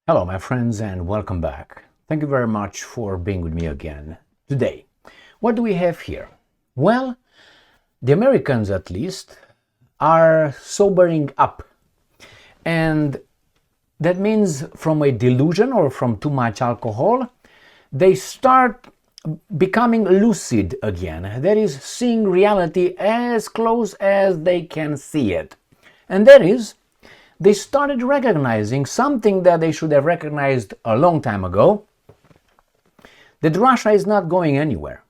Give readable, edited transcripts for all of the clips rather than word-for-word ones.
Hello, my friends, and welcome back. Thank you very much for being with me again today. What do we have here? Well, the Americans, at least, are sobering up. And that means from a delusion or from too much alcohol, they start becoming lucid again. That is, seeing reality as close as they can see it. And that is, they started recognizing something that they should have recognized a long time ago, that Russia is not going anywhere,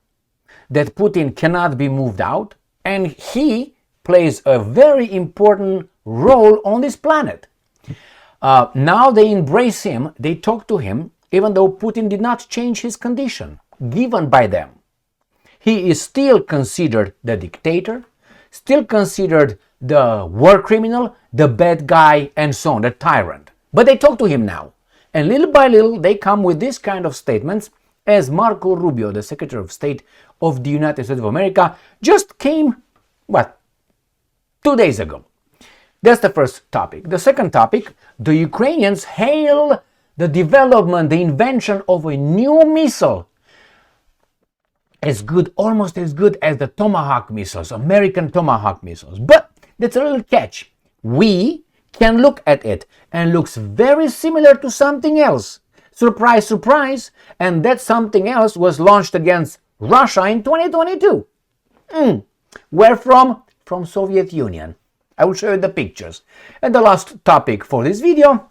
that Putin cannot be moved out, and he plays a very important role on this planet. Now they embrace him, they talk to him, even though Putin did not change his condition given by them. He is still considered the dictator, still considered the war criminal, the bad guy, and so on, the tyrant. But they talk to him now. And little by little, they come with this kind of statements, as Marco Rubio, the Secretary of State of the United States of America, just came, 2 days ago. That's the first topic. The second topic, the Ukrainians hail the development, the invention of a new missile, almost as good as the Tomahawk missiles, American Tomahawk missiles. But that's a little catch. We can look at it and looks very similar to something else. Surprise, surprise. And that something else was launched against Russia in 2022. Where from? From Soviet Union. I will show you the pictures. And the last topic for this video.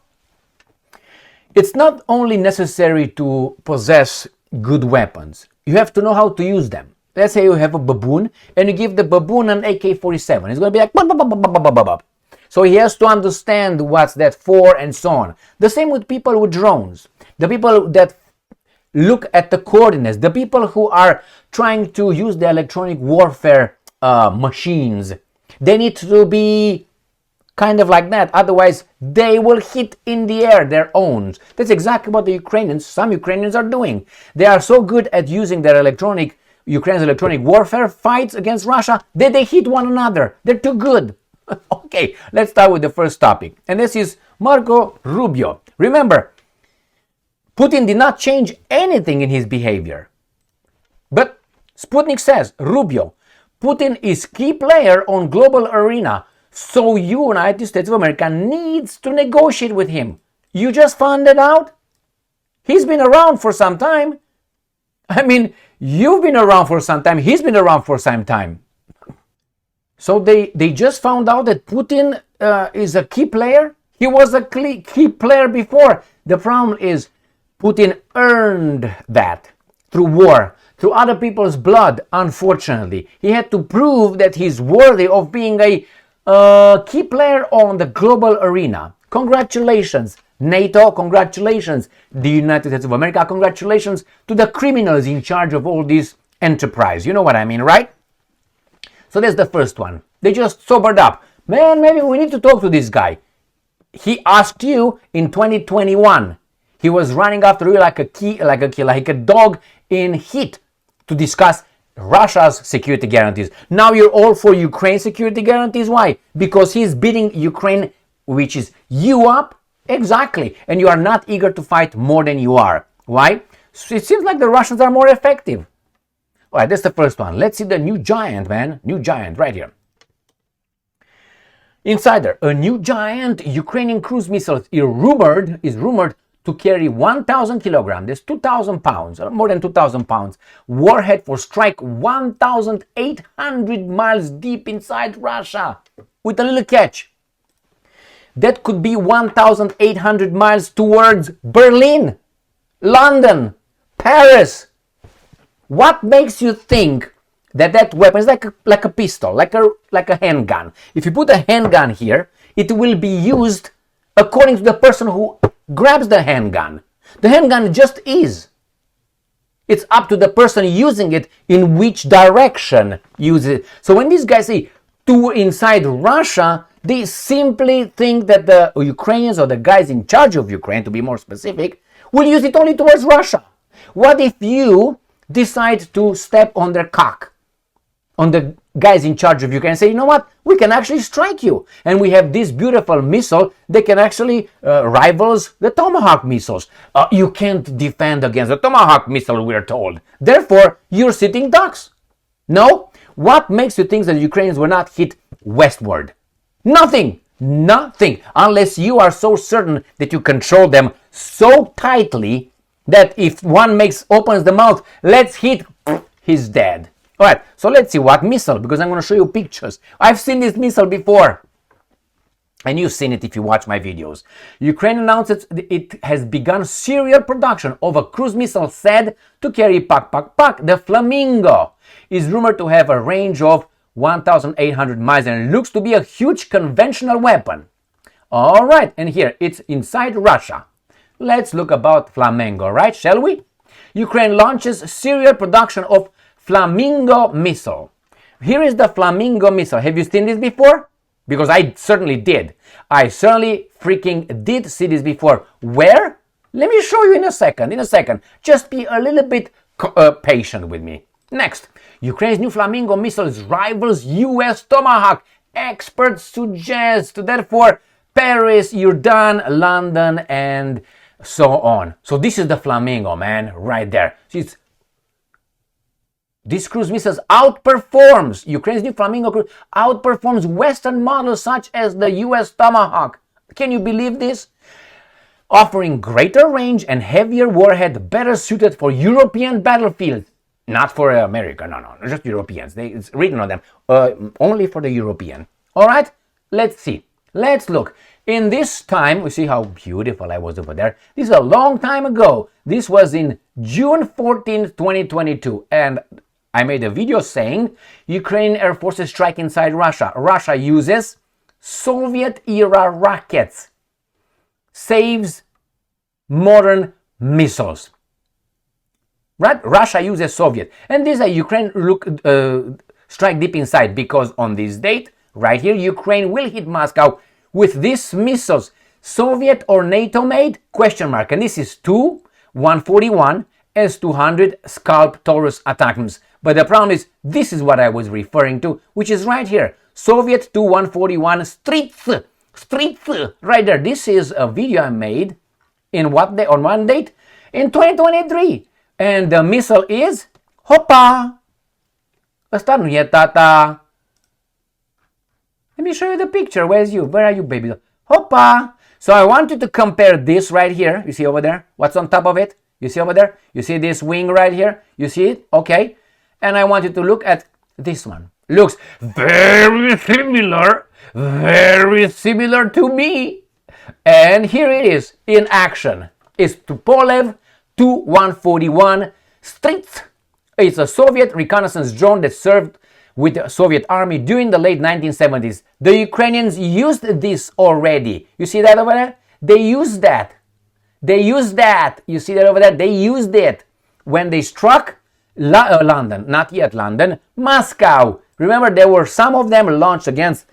It's not only necessary to possess good weapons. You have to know how to use them. Let's say you have a baboon and you give the baboon an AK-47. It's going to be like bop, bop, bop, bop, bop, bop, bop. So he has to understand what's that for and so on. The same with people with drones. The people that look at the coordinates. The people who are trying to use the electronic warfare machines. They need to be kind of like that. Otherwise, they will hit in the air their own. That's exactly what the Ukrainians, some Ukrainians are doing. They are so good at using their Ukraine's electronic warfare fights against Russia that they hit one another. They're too good. Okay, let's start with the first topic. And this is Marco Rubio. Remember, Putin did not change anything in his behavior. But Sputnik says, Rubio, Putin is key player on global arena. So United States of America needs to negotiate with him. You just found it out? He's been around for some time. I mean, you've been around for some time. He's been around for some time. So they just found out that Putin is a key player. He was a key player before. The problem is Putin earned that through war, through other people's blood, unfortunately. He had to prove that he's worthy of being a key player on the global arena. Congratulations, NATO, congratulations, the United States of America, congratulations to the criminals in charge of all this enterprise. You know what I mean, right? So that's the first one. They just sobered up. Man, maybe we need to talk to this guy. He asked you in 2021. He was running after you like a dog in heat to discuss Russia's security guarantees. Now you're all for Ukraine security guarantees. Why? Because he's beating Ukraine, which is you up. Exactly. And you are not eager to fight more than you are. Why? So it seems like the Russians are more effective. All right, that's the first one. Let's see the new giant, man. New giant right here. Insider, a new giant Ukrainian cruise missile is rumored to carry 1,000 kilograms, that's 2,000 pounds, or more than 2,000 pounds, warhead for strike 1,800 miles deep inside Russia. With a little catch. That could be 1,800 miles towards Berlin, London, Paris. What makes you think that weapon is like a pistol, like a handgun? If you put a handgun here, it will be used according to the person who grabs the handgun. The handgun just is. It's up to the person using it in which direction use it. So when these guys say to inside Russia, they simply think that the Ukrainians or the guys in charge of Ukraine, to be more specific, will use it only towards Russia. What if you decide to step on their cock, on the guys in charge of Ukraine say, you know what, we can actually strike you. And we have this beautiful missile that can actually rivals the Tomahawk missiles. You can't defend against the Tomahawk missile, we're told. Therefore, you're sitting ducks. No? What makes you think that the Ukrainians will not hit westward? Nothing. Nothing. Unless you are so certain that you control them so tightly that if one opens the mouth, let's hit, he's dead. All right, so let's see what missile, because I'm going to show you pictures. I've seen this missile before, and you've seen it if you watch my videos. Ukraine announced it has begun serial production of a cruise missile said to carry the Flamingo. Is rumored to have a range of 1,800 miles and looks to be a huge conventional weapon. All right, and here it's inside Russia. Let's look about Flamingo, right? Shall we? Ukraine launches serial production of Flamingo Missile. Here is the Flamingo Missile. Have you seen this before? Because I certainly did. I certainly freaking did see this before. Where? Let me show you in a second. Just be a little bit patient with me. Next, Ukraine's new Flamingo missiles rivals US Tomahawk. Experts suggest, therefore, Paris, you're done, London, and so on. So this is the Flamingo, man, right there. This cruise missiles outperforms, Ukraine's new Flamingo cruise outperforms Western models such as the US Tomahawk. Can you believe this? Offering greater range and heavier warhead better suited for European battlefields. Not for America, no, just Europeans. It's written on them, only for the European. All right, let's see. Let's look. In this time, we see how beautiful I was over there. This is a long time ago. This was in June 14th, 2022. And I made a video saying Ukrainian Air Forces strike inside Russia. Russia uses Soviet-era rockets. Saves modern missiles. Right? Russia uses Soviet. And this is Ukraine strike deep inside, because on this date, right here, Ukraine will hit Moscow with these missiles. Soviet or NATO made? Question mark. And this is two 141 S-200 Scalp Taurus ATACMS. But the problem is, this is what I was referring to, which is right here. Soviet Tu-141 Strits, right there. This is a video I made in what day, on one date? In 2023. And the missile is Hopa. Let me show you the picture. Where are you, baby? Hopa. So I want you to compare this right here. You see over there? What's on top of it? You see over there? You see this wing right here? You see it? Okay. And I want you to look at this one. Looks very similar to me. And here it is in action. It's Tupolev Tu-141 Strits. It's a Soviet reconnaissance drone that served with the Soviet army during the late 1970s. The Ukrainians used this already. You see that over there? They used that. You see that over there? They used it when they struck London, not yet London, Moscow. Remember, there were some of them launched against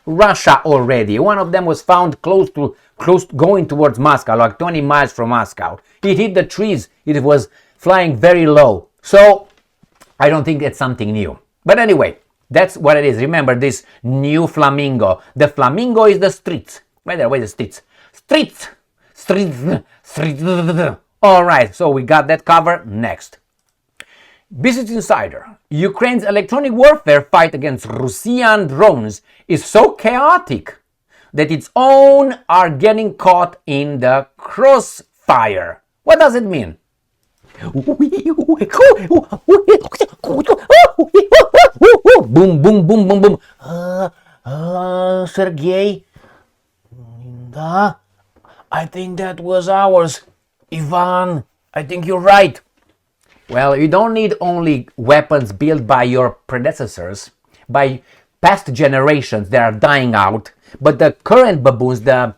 Russia already. One of them was found close going towards Moscow, like 20 miles from Moscow. It hit the trees. It was flying very low. So I don't think it's something new. But anyway, that's what it is. Remember this new Flamingo. The Flamingo is the Strits. Right there, where's the Strits? Strits. All right, so we got that covered. Next. Business Insider. Ukraine's electronic warfare fight against Russian drones is so chaotic that its own are getting caught in the crossfire. What does it mean? Boom, boom, boom, boom, boom. Sergey, I think that was ours. Ivan, I think you're right. Well, you don't need only weapons built by your predecessors, by past generations that are dying out, but the current baboons, the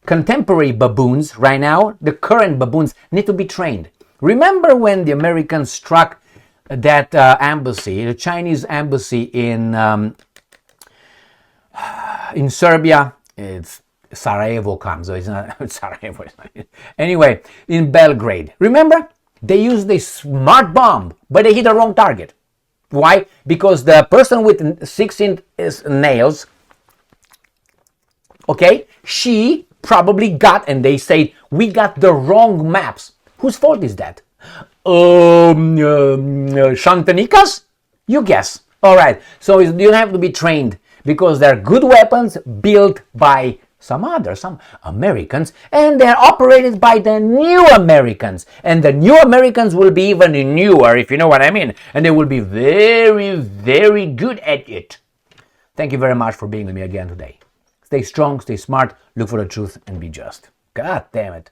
contemporary baboons right now, the current baboons need to be trained. Remember when the Americans struck that embassy, the Chinese embassy in Serbia? It's Sarajevo comes, so it's not Sarajevo. Anyway, in Belgrade. Remember? They used a smart bomb, but they hit the wrong target. Why? Because the person with 6-inch nails, okay, she probably got, and they say, we got the wrong maps. Whose fault is that? Shantanika's? You guess. All right, so you don't have to be trained, because they're good weapons built by some Americans, and they're operated by the new Americans. And the new Americans will be even newer, if you know what I mean. And they will be very, very good at it. Thank you very much for being with me again today. Stay strong, stay smart, look for the truth, and be just. God damn it.